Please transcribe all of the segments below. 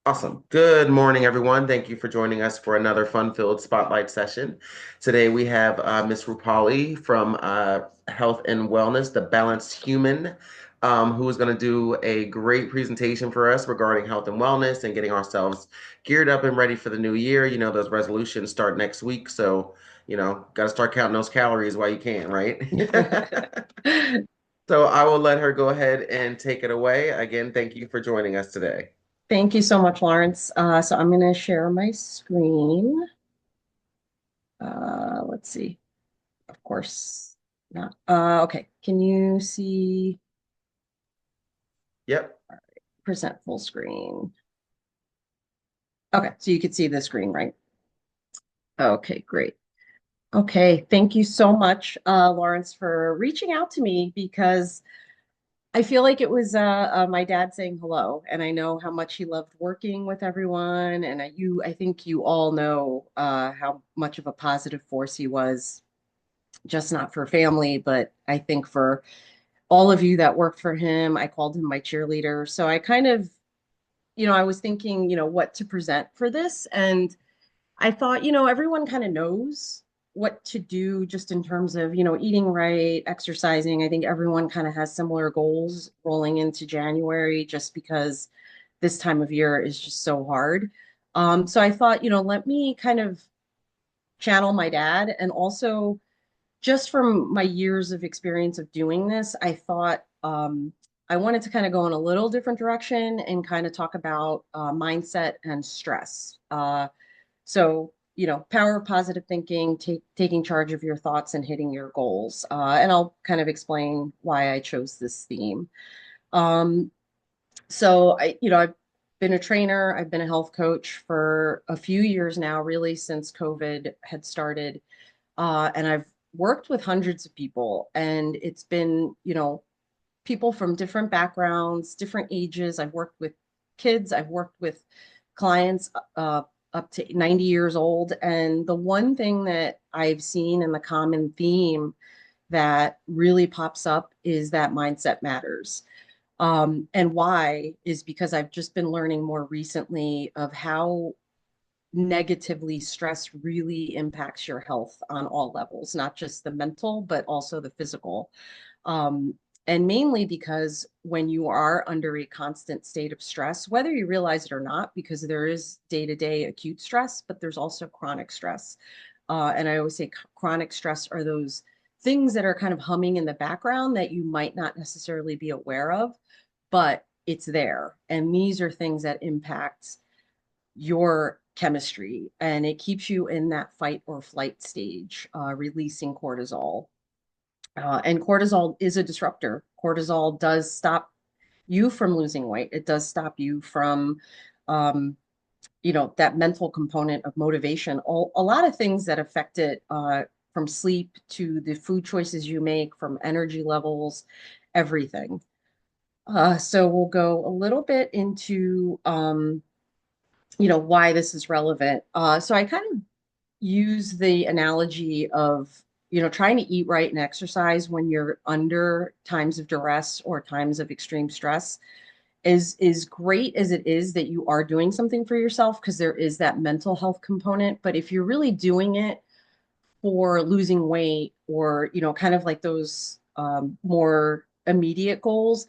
Awesome. Good morning, everyone. Thank you for joining us for another fun-filled spotlight session. Today we have Miss Rupali from Health and Wellness, the Balanced Human, who is going to do a great presentation for us regarding health and wellness and getting ourselves geared up and ready for the new year. You know, those resolutions start next week, so got to start counting those calories while you can, right? So I will let her go ahead and take it away. Again, thank you for joining us today. Thank you so much, Lawrence. So I'm going to share my screen. Let's see. Of course, not. Okay. Can you see Yep. present full screen? Okay. So you can see the screen, right? Okay, great. Okay. Thank you so much, Lawrence, for reaching out to me because I feel like it was my dad saying hello, and I know how much he loved working with everyone, and I think you all know how much of a positive force he was, just not for family, but I think for all of you that worked for him. I called him my cheerleader, so I kind of, I was thinking, what to present for this, and I thought, everyone kind of knows what to do just in terms of, eating right, exercising. I think everyone kind of has similar goals rolling into January just because this time of year is just so hard. So I thought, let me kind of channel my dad. And also, just from my years of experience of doing this, I thought I wanted to kind of go in a little different direction and kind of talk about mindset and stress. Power of positive thinking, taking charge of your thoughts and hitting your goals. And I'll kind of explain why I chose this theme. Um, I've been a trainer, I've been a health coach for a few years now, really since COVID had started. And I've worked with hundreds of people, and it's been, people from different backgrounds, different ages. I've worked with kids, I've worked with clients up to 90 years old. And the one thing that I've seen and the common theme that really pops up is that mindset matters. And why is because I've just been learning more recently of how negatively stress really impacts your health on all levels, not just the mental, but also the physical. Um, and mainly because when you are under a constant state of stress, whether you realize it or not, because there is day to day acute stress, but there's also chronic stress. And I always say chronic stress are those things that are kind of humming in the background that you might not necessarily be aware of, but it's there. And these are things that impact your chemistry, and it keeps you in that fight or flight stage, releasing cortisol. And cortisol is a disruptor. Cortisol does stop you from losing weight. It does stop you from, um, that mental component of motivation. A lot of things that affect it, from sleep to the food choices you make, from energy levels, everything. So we'll go a little bit into, why this is relevant. So I kind of use the analogy of, trying to eat right and exercise when you're under times of duress or times of extreme stress is great as it is that you are doing something for yourself because there is that mental health component. But if you're really doing it for losing weight or, kind of like those more immediate goals,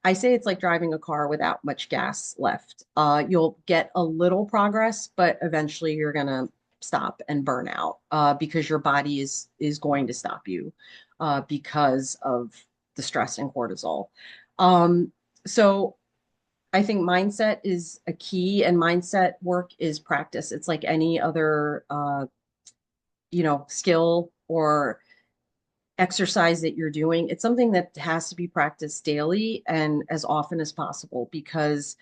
I say it's like driving a car without much gas left. You'll get a little progress, but eventually you're gonna stop and burn out because your body is going to stop you because of the stress and cortisol. Um, so I think mindset is a key, and mindset work is practice. It's like any other skill or exercise that you're doing. It's something that has to be practiced daily and as often as possible because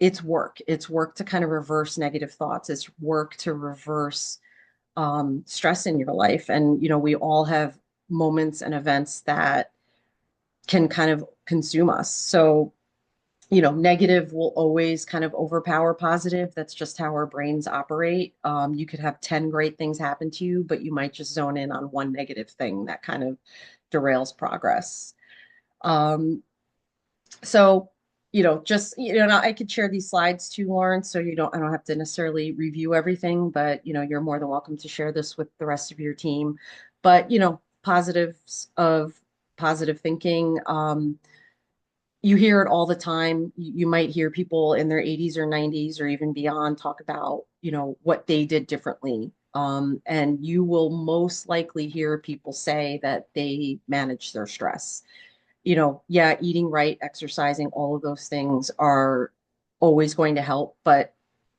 it's work. It's work to kind of reverse negative thoughts. It's work to reverse stress in your life. And, we all have moments and events that can kind of consume us. So, negative will always kind of overpower positive. That's just how our brains operate. You could have 10 great things happen to you, but you might just zone in on one negative thing that kind of derails progress. Um, so just, I could share these slides too, Lauren, so I don't have to necessarily review everything, but, you're more than welcome to share this with the rest of your team. But, positives of positive thinking. You hear it all the time. You might hear people in their 80s or 90s or even beyond talk about, what they did differently. And you will most likely hear people say that they manage their stress. Yeah, eating right, exercising, all of those things are always going to help. But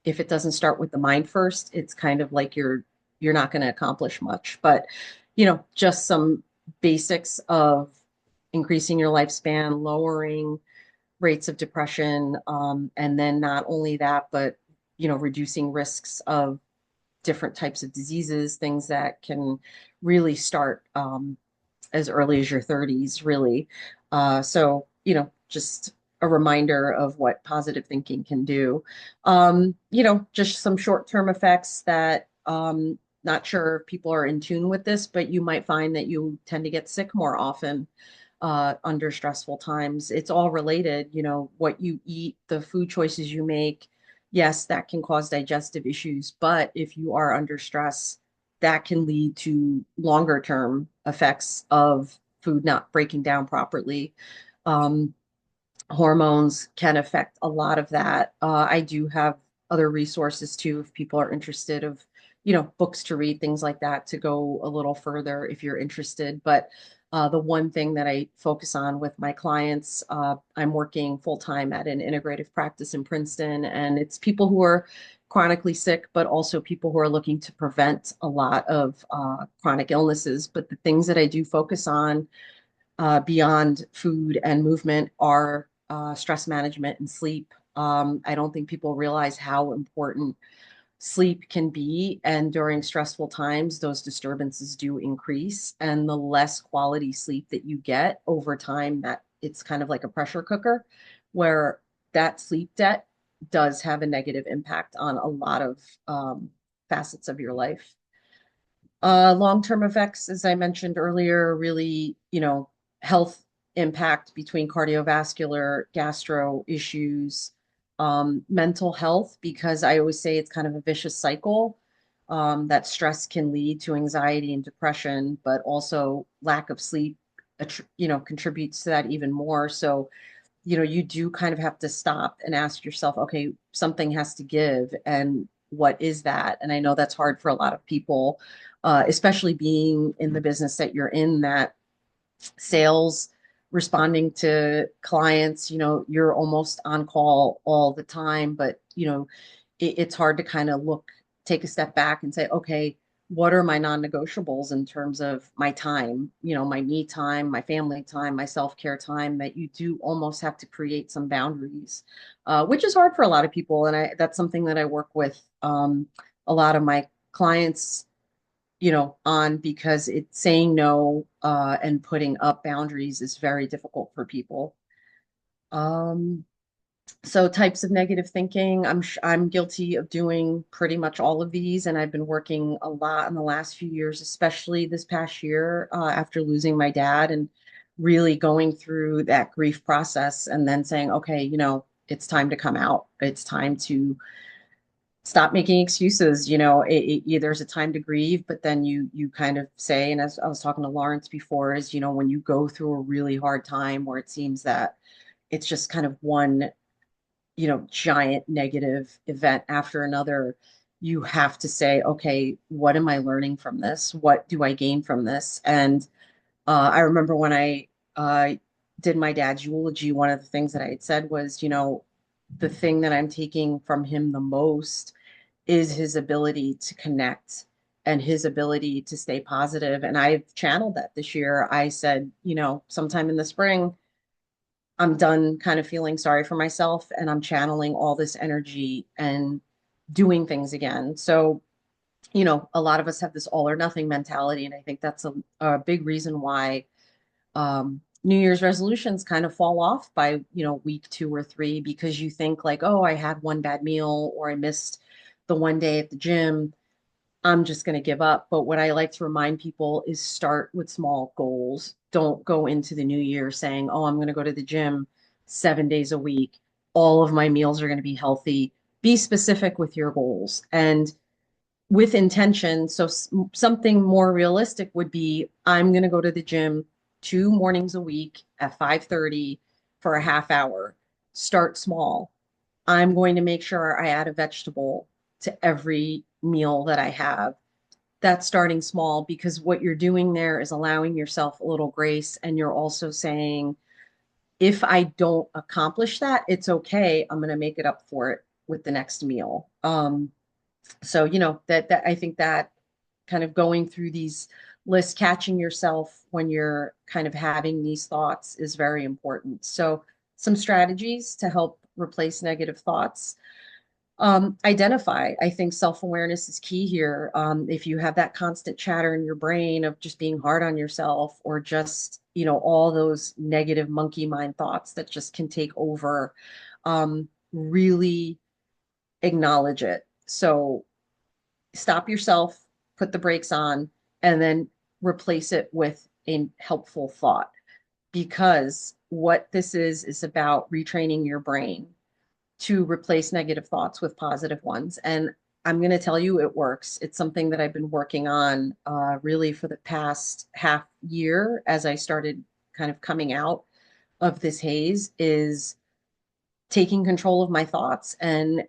if it doesn't start with the mind first, it's kind of like you're not going to accomplish much. But, just some basics of increasing your lifespan, lowering rates of depression, and then not only that, but reducing risks of different types of diseases, things that can really start as early as your 30s, really. So, just a reminder of what positive thinking can do. Just some short-term effects that not sure if people are in tune with this, but you might find that you tend to get sick more often under stressful times. It's all related, what you eat, the food choices you make. Yes, that can cause digestive issues, but if you are under stress, that can lead to longer term effects of food not breaking down properly. Um, Hormones can affect a lot of that. I do have other resources too, if people are interested of, books to read, things like that, to go a little further if you're interested. But the one thing that I focus on with my clients, I'm working full time at an integrative practice in Princeton, and it's people who are chronically sick, but also people who are looking to prevent a lot of chronic illnesses. But the things that I do focus on beyond food and movement are stress management and sleep. I don't think people realize how important sleep can be. And during stressful times, those disturbances do increase. And the less quality sleep that you get over time, that it's kind of like a pressure cooker, where that sleep debt does have a negative impact on a lot of facets of your life. Long-term effects, as I mentioned earlier, really, health impact between cardiovascular, gastro issues, mental health, because I always say it's kind of a vicious cycle. That stress can lead to anxiety and depression, but also lack of sleep, contributes to that even more. So, you do kind of have to stop and ask yourself, okay, something has to give. And what is that? And I know that's hard for a lot of people, especially being in the business that you're in, that sales, responding to clients, you're almost on call all the time, but it's hard to kind of take a step back and say, okay, what are my non-negotiables in terms of my time, my me time, my family time, my self-care time, that you do almost have to create some boundaries, which is hard for a lot of people. And that's something that I work with a lot of my clients, on, because it's saying no and putting up boundaries is very difficult for people. Um, so types of negative thinking, I'm guilty of doing pretty much all of these, and I've been working a lot in the last few years, especially this past year after losing my dad and really going through that grief process, and then saying, okay, it's time to come out. It's time to stop making excuses. There's a time to grieve, but then you kind of say, and as I was talking to Lawrence before, is, when you go through a really hard time where it seems that it's just kind of one, giant negative event after another, you have to say, okay, what am I learning from this? What do I gain from this? And I remember when I did my dad's eulogy, one of the things that I had said was, the thing that I'm taking from him the most is his ability to connect and his ability to stay positive. And I've channeled that this year. I said, sometime in the spring, I'm done kind of feeling sorry for myself, and I'm channeling all this energy and doing things again. So, a lot of us have this all or nothing mentality. And I think that's a big reason why New Year's resolutions kind of fall off by, week 2 or 3, because you think like, oh, I had one bad meal or I missed the one day at the gym. I'm just going to give up. But what I like to remind people is start with small goals. Don't go into the new year saying, oh, I'm going to go to the gym 7 days a week. All of my meals are going to be healthy. Be specific with your goals and with intention. So something more realistic would be I'm going to go to the gym 2 mornings a week at 5:30 for a half hour. Start small. I'm going to make sure I add a vegetable to every meal that I have. That's starting small because what you're doing there is allowing yourself a little grace. And you're also saying, if I don't accomplish that, it's okay. I'm going to make it up for it with the next meal. So, that I think that kind of going through these lists, catching yourself when you're kind of having these thoughts is very important. So, some strategies to help replace negative thoughts. Identify. I think self-awareness is key here. If you have that constant chatter in your brain of just being hard on yourself or just, all those negative monkey mind thoughts that just can take over, really acknowledge it. So stop yourself, put the brakes on, and then replace it with a helpful thought. Because what this is about retraining your brain to replace negative thoughts with positive ones. And I'm going to tell you it works. It's something that I've been working on really for the past half year as I started kind of coming out of this haze is taking control of my thoughts. And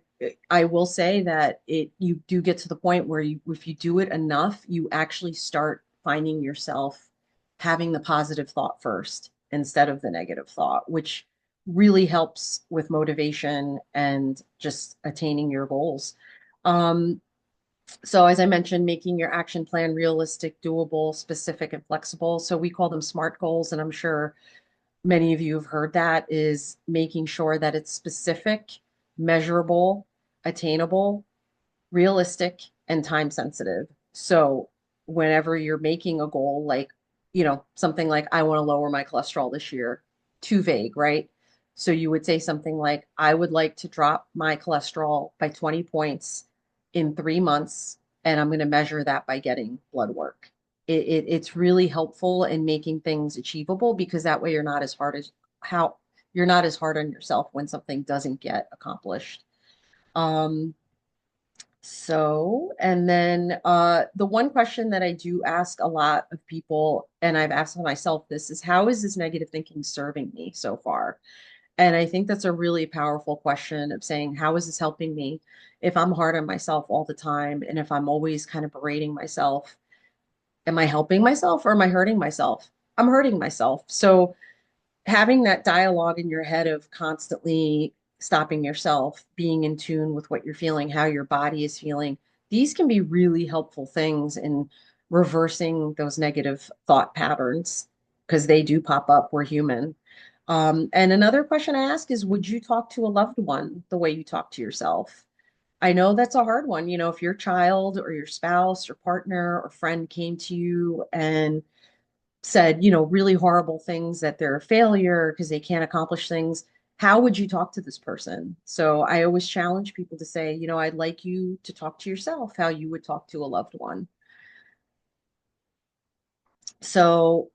I will say that you do get to the point where if you do it enough, you actually start finding yourself having the positive thought first instead of the negative thought, which really helps with motivation and just attaining your goals. Um, so as I mentioned, making your action plan realistic, doable, specific, and flexible. So we call them SMART goals, and I'm sure many of you have heard that is making sure that it's specific, measurable, attainable, realistic, and time sensitive. So whenever you're making a goal, like, something like, I want to lower my cholesterol this year, too vague, right? So you would say something like, I would like to drop my cholesterol by 20 points in 3 months, and I'm going to measure that by getting blood work. It's really helpful in making things achievable because that way how you're not as hard on yourself when something doesn't get accomplished. Um, and then the one question that I do ask a lot of people, and I've asked myself this, is how is this negative thinking serving me so far? And I think that's a really powerful question of saying, how is this helping me if I'm hard on myself all the time? And if I'm always kind of berating myself, am I helping myself or am I hurting myself? I'm hurting myself. So having that dialogue in your head of constantly stopping yourself, being in tune with what you're feeling, how your body is feeling, these can be really helpful things in reversing those negative thought patterns because they do pop up. We're human. And another question I ask is, would you talk to a loved one the way you talk to yourself? I know that's a hard one. If your child or your spouse or partner or friend came to you and said, really horrible things that they're a failure because they can't accomplish things, how would you talk to this person? So I always challenge people to say, I'd like you to talk to yourself how you would talk to a loved one. So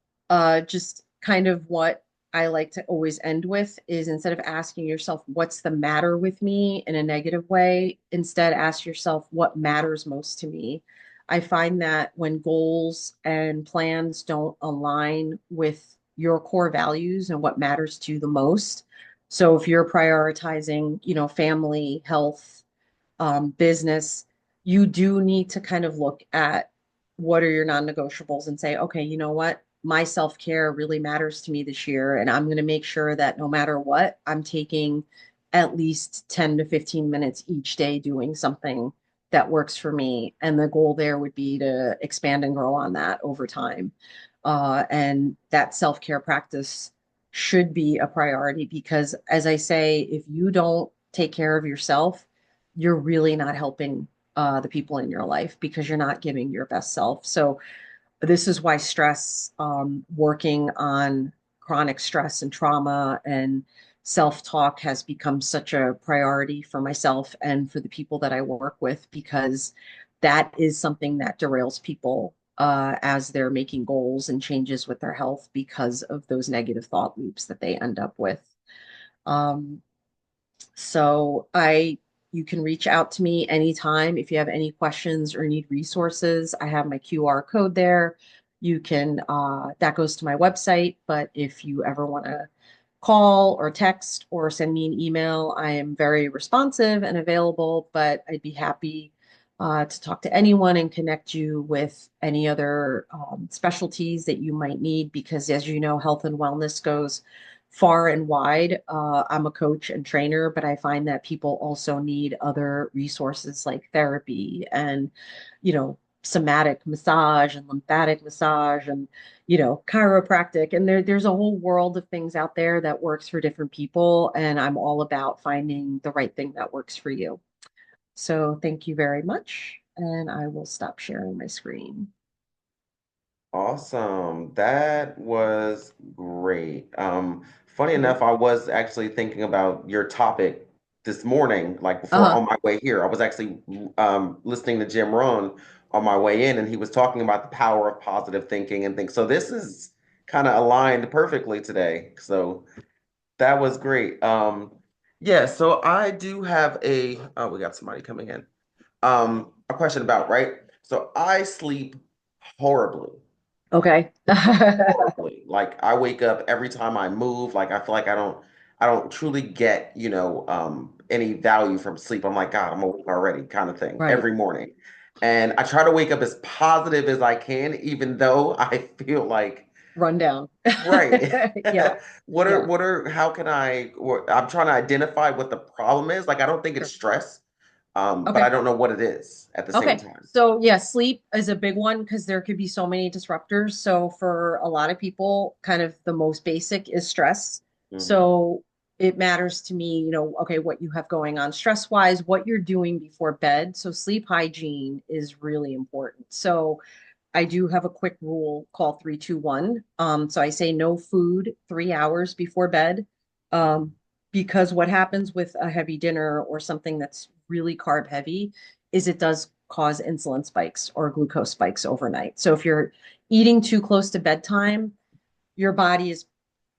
just kind of what I like to always end with is instead of asking yourself, what's the matter with me in a negative way, instead ask yourself, what matters most to me? I find that when goals and plans don't align with your core values and what matters to you the most. So if you're prioritizing, family, health, business, you do need to kind of look at what are your non-negotiables and say, okay, you know what? My self-care really matters to me this year. And I'm going to make sure that no matter what, I'm taking at least 10 to 15 minutes each day doing something that works for me. And the goal there would be to expand and grow on that over time. And that self-care practice should be a priority because, as I say, if you don't take care of yourself, you're really not helping the people in your life because you're not giving your best self. So this is why stress, working on chronic stress and trauma and self-talk has become such a priority for myself and for the people that I work with, because that is something that derails people as they're making goals and changes with their health because of those negative thought loops that they end up with. Um, so you can reach out to me anytime if you have any questions or need resources. I have my QR code there. You can, that goes to my website, but if you ever want to call or text or send me an email, I am very responsive and available, but I'd be happy to talk to anyone and connect you with any other specialties that you might need because, as you know, health and wellness goes far and wide. I'm a coach and trainer, but I find that people also need other resources like therapy and, somatic massage and lymphatic massage and, chiropractic. And there's a whole world of things out there that works for different people. And I'm all about finding the right thing that works for you. So thank you very much. And I will stop sharing my screen. Awesome. That was great. Funny Mhm. enough, I was actually thinking about your topic this morning, like before Uh-huh. on my way here. I was actually listening to Jim Rohn on my way in, and he was talking about the power of positive thinking and things. So this is kind of aligned perfectly today. So that was great. Yeah, so I do have oh, we got somebody coming in. A question about, right? So I sleep horribly Okay. horribly. Like I wake up every time I move, like I feel like I don't truly get, any value from sleep. I'm like, God, I'm awake already kind of thing Right. every morning. And I try to wake up as positive as I can, even though I feel like, Rundown. right. Yeah. Yeah. How can I'm trying to identify what the problem is. Like I don't think it's Sure. stress, but I Okay. don't know what it is at the same Okay. time. So yeah, sleep is a big one because there could be so many disruptors. So for a lot of people, kind of the most basic is stress. Hmm. So it matters to me, okay, what you have going on stress wise, what you're doing before bed. So sleep hygiene is really important. So I do have a quick rule called 3-2-1. So I say no food 3 hours before bed. Um, because what happens with a heavy dinner or something that's really carb heavy is it does cause insulin spikes or glucose spikes overnight. So if you're eating too close to bedtime, your body is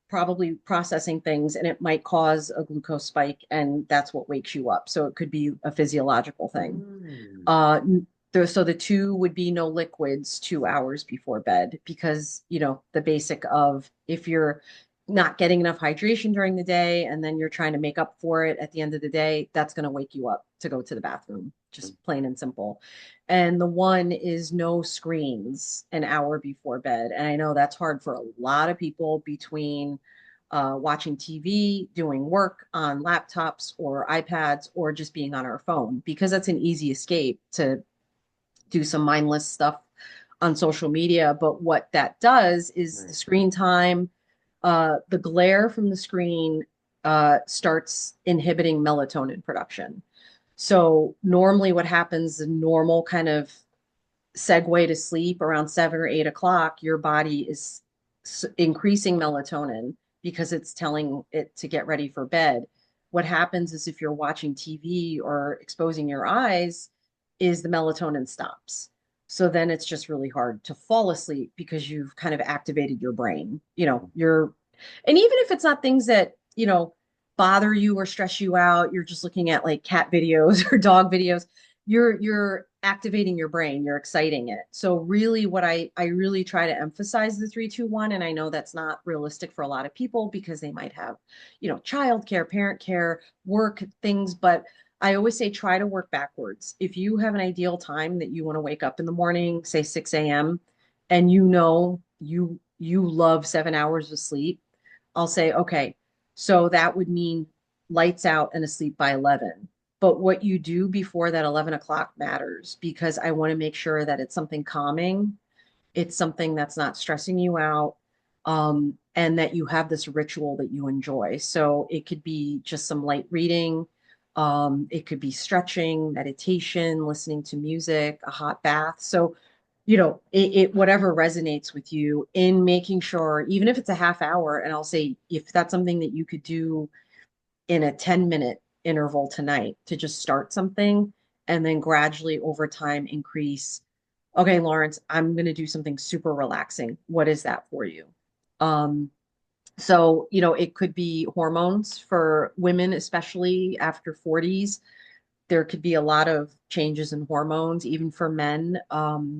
probably processing things and it might cause a glucose spike and that's what wakes you up. So it could be a physiological thing. Mm. Uh, so the two would be no liquids 2 hours before bed because, the basic of if you're not getting enough hydration during the day and then you're trying to make up for it at the end of the day, that's going to wake you up to go to the bathroom, just plain and simple. And the one is no screens an hour before bed. And I know that's hard for a lot of people between watching TV, doing work on laptops or iPads, or just being on our phone because that's an easy escape to do some mindless stuff on social media. But what that does is the Right. screen time, the glare from the screen starts inhibiting melatonin production. So normally what happens, the normal kind of segue to sleep around 7 or 8 o'clock, your body is increasing melatonin because it's telling it to get ready for bed. What happens is if you're watching TV or exposing your eyes, is the melatonin stops. So then it's just really hard to fall asleep because you've kind of activated your brain. And even if it's not things that, bother you or stress you out, you're just looking at like cat videos or dog videos, you're activating your brain, you're exciting it. So really what I really try to emphasize the 3-2-1, and I know that's not realistic for a lot of people because they might have, childcare, parent care, work things, but I always say try to work backwards. If you have an ideal time that you want to wake up in the morning, say 6 a.m., and you love 7 hours of sleep, I'll say, okay, so that would mean lights out and asleep by 11. But what you do before that 11 o'clock matters because I want to make sure that it's something calming, it's something that's not stressing you out, and that you have this ritual that you enjoy. So it could be just some light reading, it could be stretching, meditation, listening to music, a hot bath. So, it whatever resonates with you in making sure, even if it's a half hour, and I'll say if that's something that you could do in a 10-minute interval tonight to just start something and then gradually over time increase. Okay, Lawrence, I'm going to do something super relaxing. What is that for you? Um, So, it could be hormones for women, especially after 40s. There could be a lot of changes in hormones, even for men.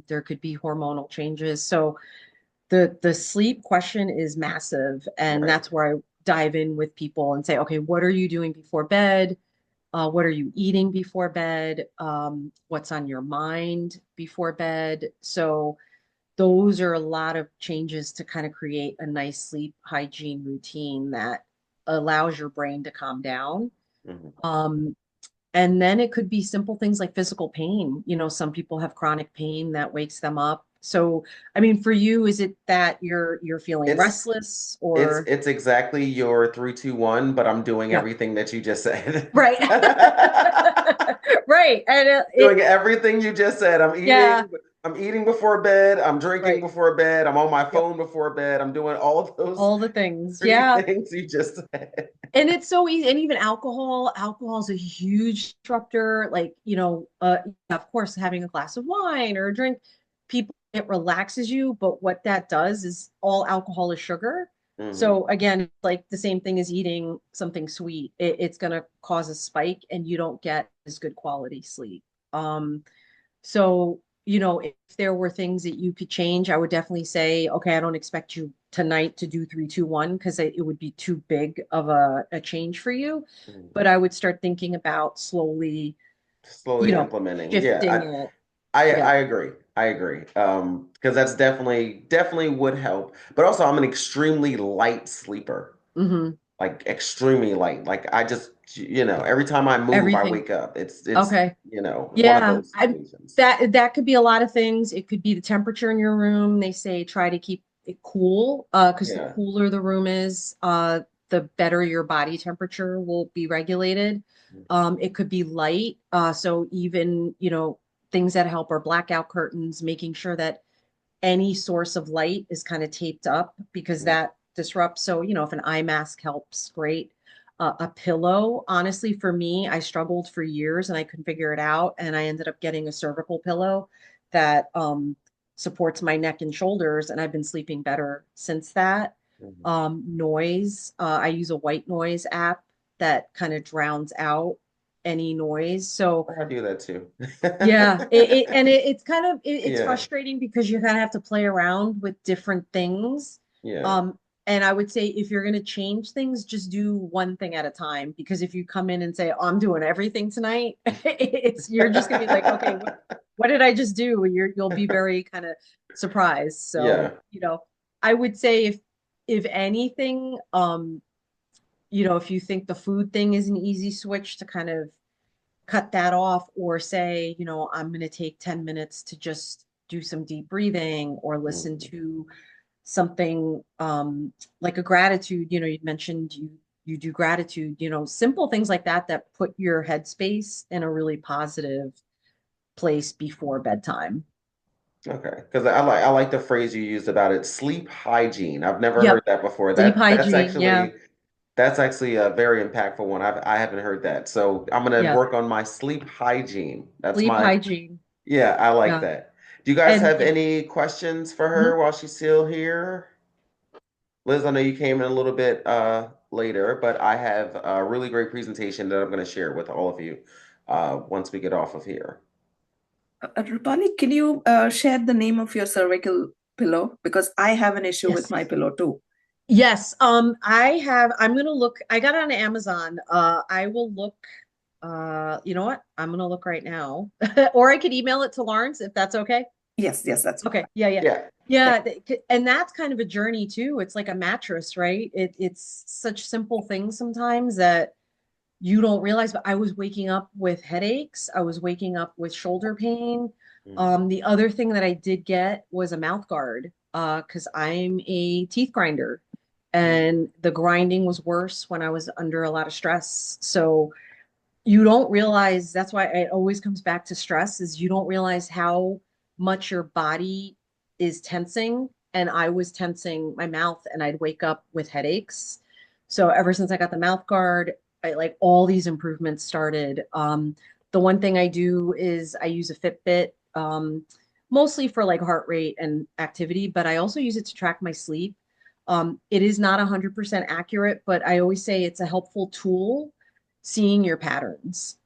There could be hormonal changes. So the sleep question is massive, and Right. that's where I dive in with people and say, okay, what are you doing before bed? What are you eating before bed? What's on your mind before bed? So those are a lot of changes to kind of create a nice sleep hygiene routine that allows your brain to calm down. Mhm. Um, and then it could be simple things like physical pain. Some people have chronic pain that wakes them up. So, I mean, for you, is it that you're feeling It's restless it's or it's exactly your 3, 2, 1, but I'm doing yeah, everything that you just said. right. Right. And Doing everything you just said. yeah, I'm eating before bed, I'm drinking right. before bed, I'm on my Yep. phone before bed. I'm doing all of those All the things. three Yeah. things you just said. And it's so easy. And even alcohol is a huge disruptor. Like, of course, having a glass of wine or a drink, it relaxes you. But what that does is all alcohol is sugar. Hmm. So again, like the same thing as eating something sweet, it's going to cause a spike and you don't get as good quality sleep. So, if there were things that you could change, I would definitely say, okay, I don't expect you tonight to do 3, 2, 1 because it would be too big of a change for you. But I would start thinking about slowly, you Slowly know, implementing. shifting Yeah, it. I Yeah. agree. I agree. Because that's definitely would help. But also I'm an extremely light sleeper. Hmm. Like extremely light. Like I just, every time I move, I Everything. wake up. It's, Okay. one of Yeah. those situations. That could be a lot of things. It could be the temperature in your room. They say try to keep it cool, because the Yeah. cooler the room is, the better your body temperature will be regulated. It could be light. So even, things that help are blackout curtains, making sure that any source of light is kind of taped up because Mhm. that disrupts. So, if an eye mask helps, great. A pillow, honestly, for me, I struggled for years and I couldn't figure it out. And I ended up getting a cervical pillow that supports my neck and shoulders. And I've been sleeping better since that. Mhm. Noise, I use a white noise app that kind of drowns out any noise. So, I do that too. yeah, it's kind of it's Yeah. frustrating because you kind of have to play around with different things. Yeah. Um, and I would say if you're going to change things, just do one thing at a time. Because if you come in and say, "Oh, I'm doing everything tonight," you're just going to be like, "Okay, what did I just do?" You'll be very kind of surprised. So, Yeah. I would say if anything, if you think the food thing is an easy switch to kind of cut that off or say, I'm going to take 10 minutes to just do some deep breathing or listen Mhm. to something like a gratitude, you mentioned you do gratitude, simple things like that that put your headspace in a really positive place before bedtime. Okay. Because I like the phrase you used about it, sleep hygiene. I've never heard Yep. that before. Sleep That's hygiene. Yeah. actually a very impactful one. I haven't heard that. So I'm gonna Yeah. work on my sleep hygiene. That's Sleep my hygiene. Yeah, I like Yeah. that. Do you guys And have any questions for mhm. her while she's still here? Liz, I know you came in a little bit later, but I have a really great presentation that I'm going to share with all of you once we get off of here. Rupali, can you share the name of your cervical pillow? Because I have an issue with Yes. my pillow too. Yes, I'm gonna look, I got it on Amazon. I will look, you know what? I'm gonna look right now. Or I could email it to Lawrence if that's okay. Yes, yes, that's Okay, fine. yeah, yeah. Yeah. Yeah, and that's kind of a journey too. It's like a mattress, right? It's such simple things sometimes that you don't realize, but I was waking up with headaches. I was waking up with shoulder pain. Mhm. The other thing that I did get was a mouth guard, because I'm a teeth grinder, Mhm. and the grinding was worse when I was under a lot of stress. So you don't realize that's why it always comes back to stress is you don't realize how much your body is tensing. And I was tensing my mouth and I'd wake up with headaches. So ever since I got the mouth guard, I like all these improvements started. The one thing I do is I use a Fitbit, mostly for like heart rate and activity, but I also use it to track my sleep. It is not 100% accurate, but I always say it's a helpful tool, seeing your patterns,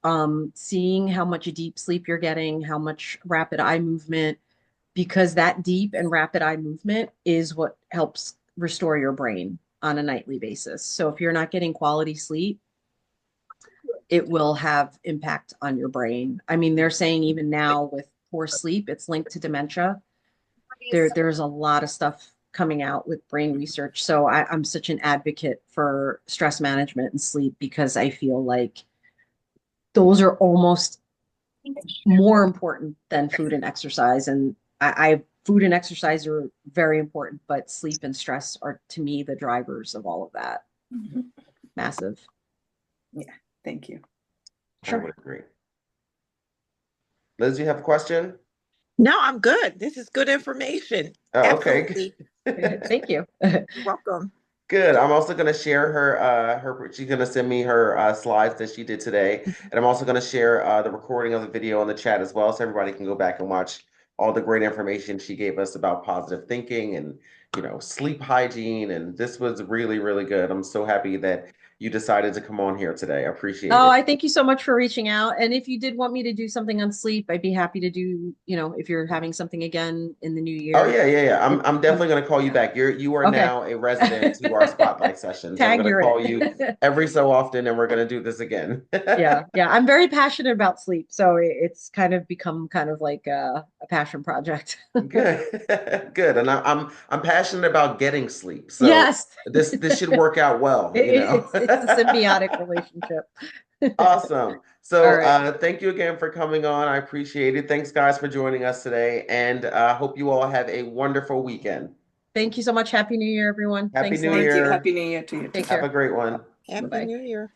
seeing how much deep sleep you're getting, how much rapid eye movement, because that deep and rapid eye movement is what helps restore your brain on a nightly basis. So if you're not getting quality sleep, it will have impact on your brain. I mean, they're saying even now with poor sleep, it's linked to dementia. There's a lot of stuff coming out with brain research. So I'm such an advocate for stress management and sleep because I feel like those are almost more important than food and exercise. And food and exercise are very important, but sleep and stress are to me the drivers of all of that. Mhm. Massive. Yeah, thank you. I would agree. Liz, you have a question? No, I'm good. This is good information. Oh, okay. Absolutely. Thank you. You're welcome. Good. I'm also going to share she's going to send me her slides that she did today. And I'm also going to share the recording of the video in the chat as well, so everybody can go back and watch all the great information she gave us about positive thinking and, sleep hygiene. And this was really, really good. I'm so happy that you decided to come on here today. I appreciate Oh, it. I thank you so much for reaching out. And if you did want me to do something on sleep, I'd be happy to do, if you're having something again in the new Oh year. yeah. I'm definitely going to call you back. You are Okay. now a resident to our spotlight sessions. I'm Tag, going to you're call in. you every so often, and we're going to do this again. Yeah. I'm very passionate about sleep, so it's kind of become kind of like a passion project. Good, good. And I'm passionate about getting sleep, so Yes. this should work out well. It's a symbiotic relationship. Awesome. All So right. thank you again for coming on. I appreciate it. Thanks, guys, for joining us today, and hope you all have a wonderful weekend. Thank you so much. Happy New Year, everyone. Happy Thanks, New Lynn. Thank you. Year. Happy New Year to you too. Take Have care. a great one. Happy Bye-bye. New Year.